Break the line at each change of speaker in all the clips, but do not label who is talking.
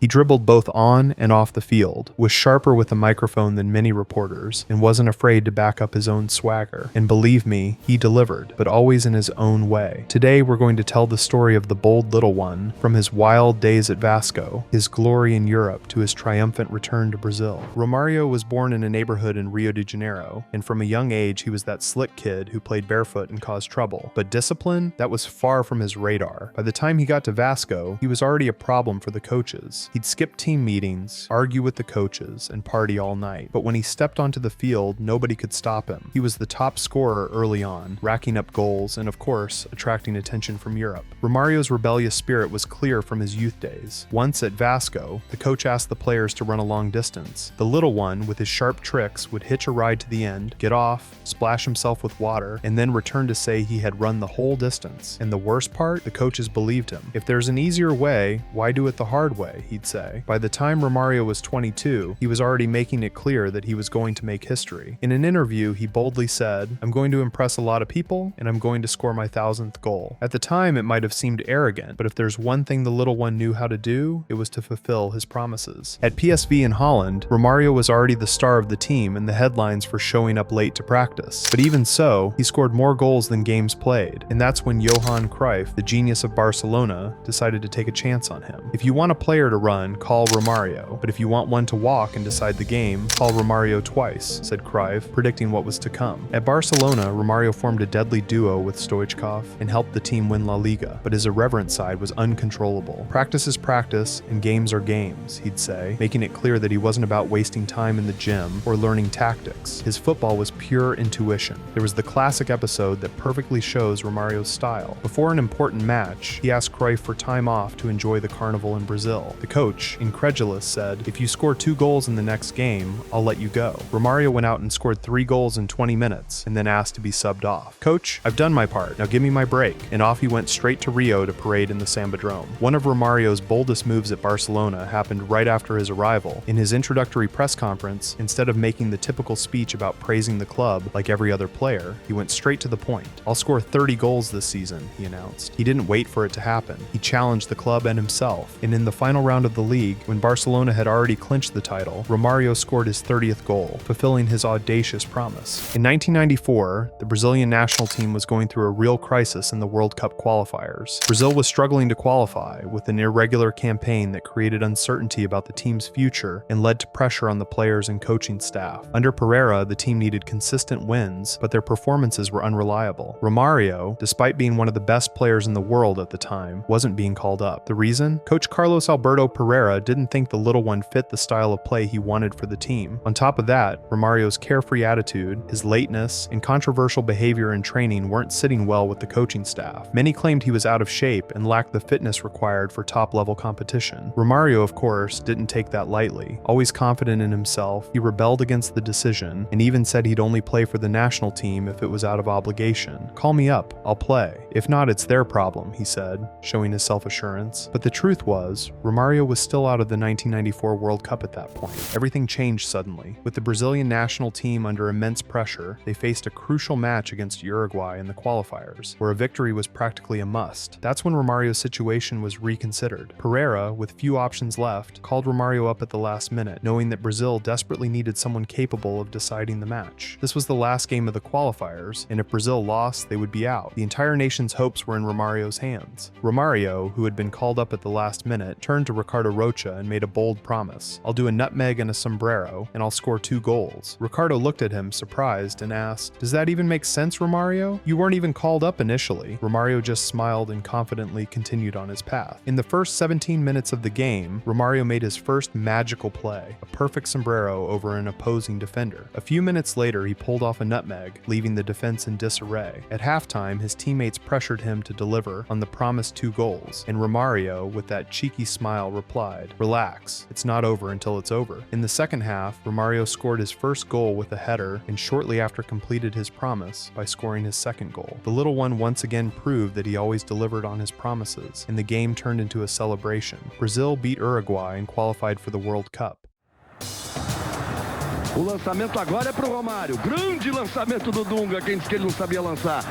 He dribbled both on and off the field, was sharper with a microphone than many reporters, and wasn't afraid to back up his own swagger. And believe me, he delivered, but always in his own way. Today we're going to tell the story of the bold little one, from his wild days at Vasco, his glory in Europe, to his triumphant return to Brazil. Romário was born in a neighborhood in Rio de Janeiro, and from a young age he was that slick kid who played barefoot and caused trouble. But discipline? That was far from his radar. By the time he got to Vasco, he was already a problem for the coaches. He'd skip team meetings, argue with the coaches, and party all night. But when he stepped onto the field, nobody could stop him. He was the top scorer early on, racking up goals and, of course, attracting attention from Europe. Romário's rebellious spirit was clear from his youth days. Once at Vasco, the coach asked the players to run a long distance. The little one, with his sharp tricks, would hitch a ride to the end, get off, splash himself with water, and then return to say he had run the whole distance. And the worst part, the coaches believed him. If there's an easier way, why do it the hard way, he'd say. By the time Romário was 22, he was already making it clear that he was going to make history. In an interview, he boldly said, "I'm going to impress a lot of people, and I'm going to score my 1,000th goal." At the time, it might have seemed arrogant, but if there's one thing the little one knew how to do, it was to fulfill his promises. At PSV in Holland, Romário was already the star of the team and the headlines for showing up late to practice. But even so, he scored more goals than games played, and that's when Johan Cruyff, the genius of Barcelona, decided to take a chance on him. If you want a player to run, call Romário, but if you want one to walk and decide the game, call Romário twice, said Cruyff, predicting what was to come. At Barcelona, Romário formed a deadly duo with Stoichkov and helped the team win La Liga, but his irreverent side was uncontrollable. Practice is practice, and games are games, he'd say, making it clear that he wasn't about wasting time in the gym or learning tactics. His football was pure intuition. There was the classic episode that perfectly shows Romário's style. Before an important match, he asked Cruyff for time off to enjoy the carnival in Brazil. The coach, incredulous, said, "If you score 2 goals in the next game, I'll let you go." Romário went out and scored 3 goals in 20 minutes and then asked to be subbed off. "Coach, I've done my part, now give me my break." And off he went straight to Rio to parade in the Sambadrome. One of Romário's boldest moves at Barcelona happened right after his arrival. In his introductory press conference, instead of making the typical speech about praising the club like every other player, he went straight to the point. "I'll score 30 goals this season," he announced. He didn't wait for it to happen. He challenged the club and himself, and in the final round of the league, when Barcelona had already clinched the title, Romário scored his 30th goal, fulfilling his audacious promise. In 1994, the Brazilian national team was going through a real crisis in the World Cup qualifiers. Brazil was struggling to qualify, with an irregular campaign that created uncertainty about the team's future and led to pressure on the players and coaching staff. Under Pereira, the team needed consistent wins, but their performances were unreliable. Romário, despite being one of the best players in the world at the time, wasn't being called up. The reason? Coach Carlos Alberto Pereira didn't think the little one fit the style of play he wanted for the team. On top of that, Romário's carefree attitude, his lateness, and controversial behavior in training weren't sitting well with the coaching staff. Many claimed he was out of shape and lacked the fitness required for top-level competition. Romário, of course, didn't take that lightly. Always confident in himself, he rebelled against the decision and even said he'd only play for the national team if it was out of obligation. "Call me up, I'll play. If not, it's their problem," he said, showing his self-assurance. But the truth was, Romário was still out of the 1994 World Cup at that point. Everything changed suddenly. With the Brazilian national team under immense pressure, they faced a crucial match against Uruguay in the qualifiers, where a victory was practically a must. That's when Romário's situation was reconsidered. Pereira, with few options left, called Romário up at the last minute, knowing that Brazil desperately needed someone capable of deciding the match. This was the last game of the qualifiers, and if Brazil lost, they would be out. The entire nation's hopes were in Romário's hands. Romário, who had been called up at the last minute, turned to Ricardo Rocha and made a bold promise. "I'll do a nutmeg and a sombrero, and I'll score 2 goals. Ricardo looked at him, surprised, and asked, "Does that even make sense, Romário? You weren't even called up initially." Romário just smiled and confidently continued on his path. In the first 17 minutes of the game, Romário made his first magical play, a perfect sombrero over an opposing defender. A few minutes later, he pulled off a nutmeg, leaving the defense in disarray. At halftime, his teammates pressured him to deliver on the promised 2 goals, and Romário, with that cheeky smile, replied, "Relax, it's not over until it's over." In the second half, Romário scored his first goal with a header, and shortly after completed his promise by scoring his second goal. The little one once again proved that he always delivered on his promises, and the game turned into a celebration. Brazil beat Uruguay and qualified for the World Cup.
O lançamento agora é pro Romário. Grande lançamento do Dunga. Quem disse que ele não sabia lançar?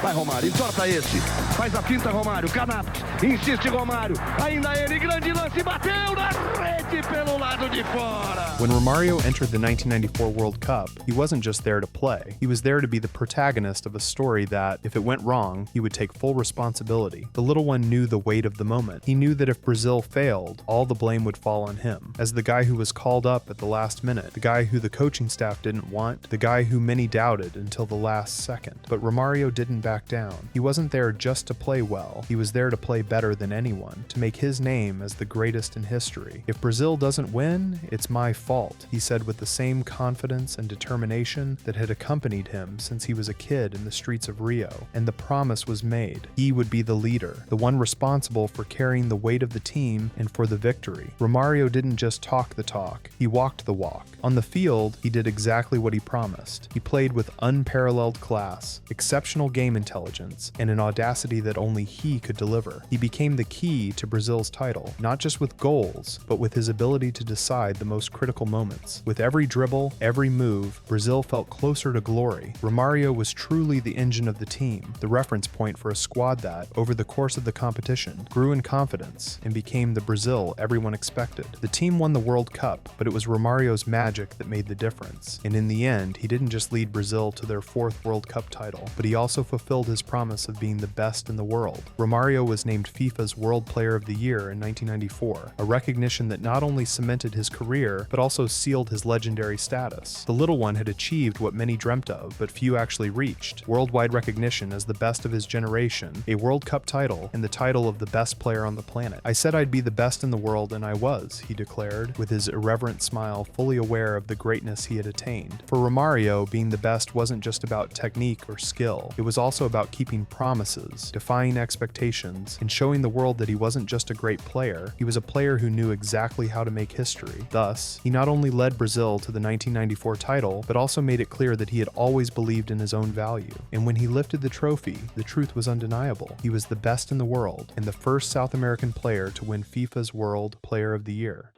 Vai Romário, entorta esse. Faz a finta Romário, Canato. Insiste Romário. Ainda ele, grande lance, bateu na rede pelo lado de fora.
When Romário entered the 1994 World Cup, he wasn't just there to play. He was there to be the protagonist of a story that, if it went wrong, he would take full responsibility. The little one knew the weight of the moment. He knew that if Brazil failed, all the blame would fall on him. As the guy who was called up at the last minute, the guy who the coaching staff didn't want, the guy who many doubted until the last second. But Romário didn't back down. He wasn't there just to play well. He was there to play better than anyone, to make his name as the greatest in history. If Brazil doesn't win, it's my fault, he said with the same confidence and determination that had accompanied him since he was a kid in the streets of Rio. And the promise was made. He would be the leader, the one responsible for carrying the weight of the team and for the victory. Romário didn't just talk the talk, he walked the walk. On the field, he did exactly what he promised. He played with unparalleled class, exceptional game intelligence, and an audacity that only he could deliver. He became the key to Brazil's title, not just with goals, but with his ability to decide the most critical moments. With every dribble, every move, Brazil felt closer to glory. Romário was truly the engine of the team, the reference point for a squad that, over the course of the competition, grew in confidence and became the Brazil everyone expected. The team won the World Cup, but it was Romário's magic that made the difference. And in the end, he didn't just lead Brazil to their 4th World Cup title, but he also fulfilled his promise of being the best in the world. Romário was named FIFA's World Player of the Year in 1994, a recognition that not only cemented his career, but also sealed his legendary status. The little one had achieved what many dreamt of, but few actually reached: worldwide recognition as the best of his generation, a World Cup title, and the title of the best player on the planet. "I said I'd be the best in the world, and I was," he declared, with his irreverent smile fully aware of the greatness he had attained. For Romário, being the best wasn't just about technique or skill. It was also about keeping promises, defying expectations, and showing the world that he wasn't just a great player, he was a player who knew exactly how to make history. Thus, he not only led Brazil to the 1994 title, but also made it clear that he had always believed in his own value. And when he lifted the trophy, the truth was undeniable. He was the best in the world, and the first South American player to win FIFA's World Player of the Year.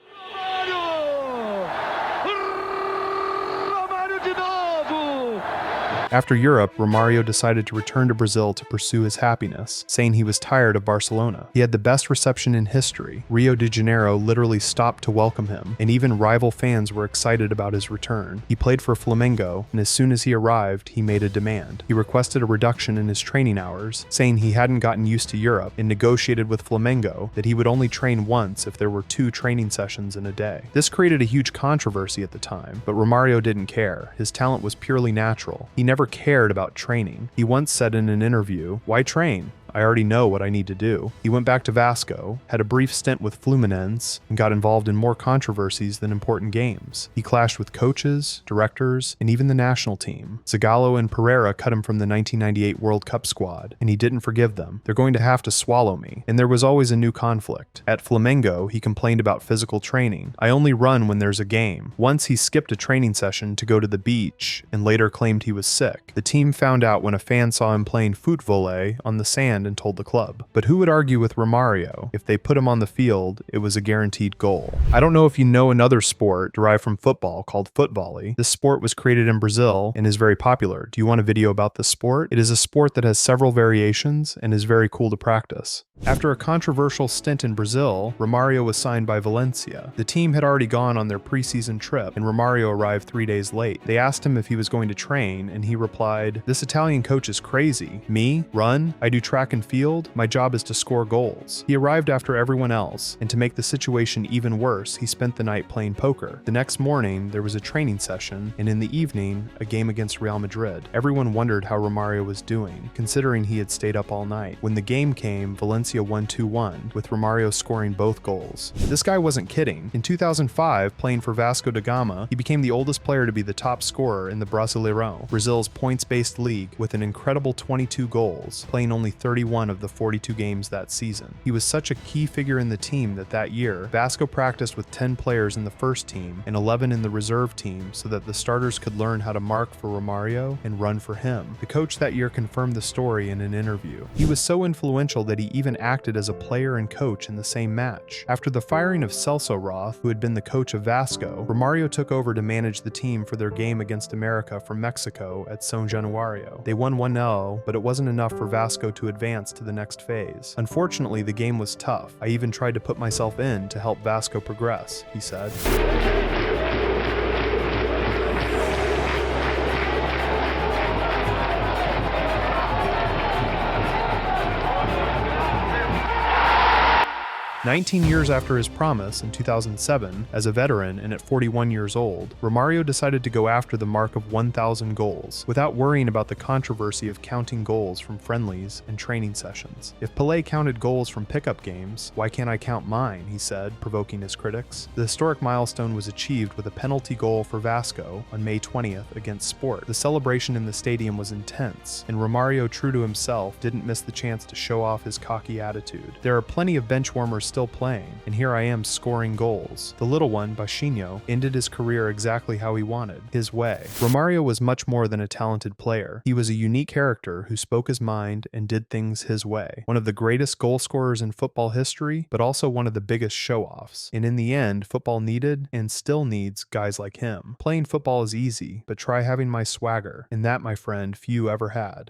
After Europe, Romário decided to return to Brazil to pursue his happiness, saying he was tired of Barcelona. He had the best reception in history. Rio de Janeiro literally stopped to welcome him, and even rival fans were excited about his return. He played for Flamengo, and as soon as he arrived, he made a demand. He requested a reduction in his training hours, saying he hadn't gotten used to Europe, and negotiated with Flamengo that he would only train once if there were 2 training sessions in a day. This created a huge controversy at the time, but Romário didn't care. His talent was purely natural. He never cared about training. He once said in an interview, "Why train? I already know what I need to do." He went back to Vasco, had a brief stint with Fluminense, and got involved in more controversies than important games. He clashed with coaches, directors, and even the national team. Zagallo and Pereira cut him from the 1998 World Cup squad, and he didn't forgive them. "They're going to have to swallow me." And there was always a new conflict. At Flamengo, he complained about physical training. "I only run when there's a game." Once he skipped a training session to go to the beach, and later claimed he was sick. The team found out when a fan saw him playing foot volley on the sand and told the club. But who would argue with Romário? If they put him on the field, it was a guaranteed goal. I don't know if you know another sport derived from football called footvolley. This sport was created in Brazil and is very popular. Do you want a video about this sport? It is a sport that has several variations and is very cool to practice. After a controversial stint in Brazil, Romário was signed by Valencia. The team had already gone on their preseason trip, and Romário arrived 3 days late. They asked him if he was going to train, and he replied, "This Italian coach is crazy. Me? Run? I do track and field. My job is to score goals." He arrived after everyone else, and to make the situation even worse, he spent the night playing poker. The next morning, there was a training session, and in the evening, a game against Real Madrid. Everyone wondered how Romário was doing, considering he had stayed up all night. When the game came, Valencia won 2-1, with Romário scoring both goals. This guy wasn't kidding. In 2005, playing for Vasco da Gama, he became the oldest player to be the top scorer in the Brasileirão, Brazil's points-based league, with an incredible 22 goals, playing only 31 31 of the 42 games that season. He was such a key figure in the team that year, Vasco practiced with 10 players in the first team and 11 in the reserve team so that the starters could learn how to mark for Romário and run for him. The coach that year confirmed the story in an interview. He was so influential that he even acted as a player and coach in the same match. After the firing of Celso Roth, who had been the coach of Vasco, Romário took over to manage the team for their game against America from Mexico at São Januário. They won 1-0, but it wasn't enough for Vasco to advance to the next phase. Unfortunately, the game was tough. I even tried to put myself in to help Vasco progress, he said. 19 years after his promise in 2007, as a veteran and at 41 years old, Romário decided to go after the mark of 1,000 goals, without worrying about the controversy of counting goals from friendlies and training sessions. If Pelé counted goals from pickup games, why can't I count mine, he said, provoking his critics. The historic milestone was achieved with a penalty goal for Vasco on May 20th against Sport. The celebration in the stadium was intense, and Romário, true to himself, didn't miss the chance to show off his cocky attitude. There are plenty of benchwarmers still playing, and here I am scoring goals. The little one, Baixinho, ended his career exactly how he wanted, his way. Romário was much more than a talented player. He was a unique character who spoke his mind and did things his way. One of the greatest goal scorers in football history, but also one of the biggest show-offs. And in the end, football needed and still needs guys like him. Playing football is easy, but try having my swagger, and that, my friend, few ever had.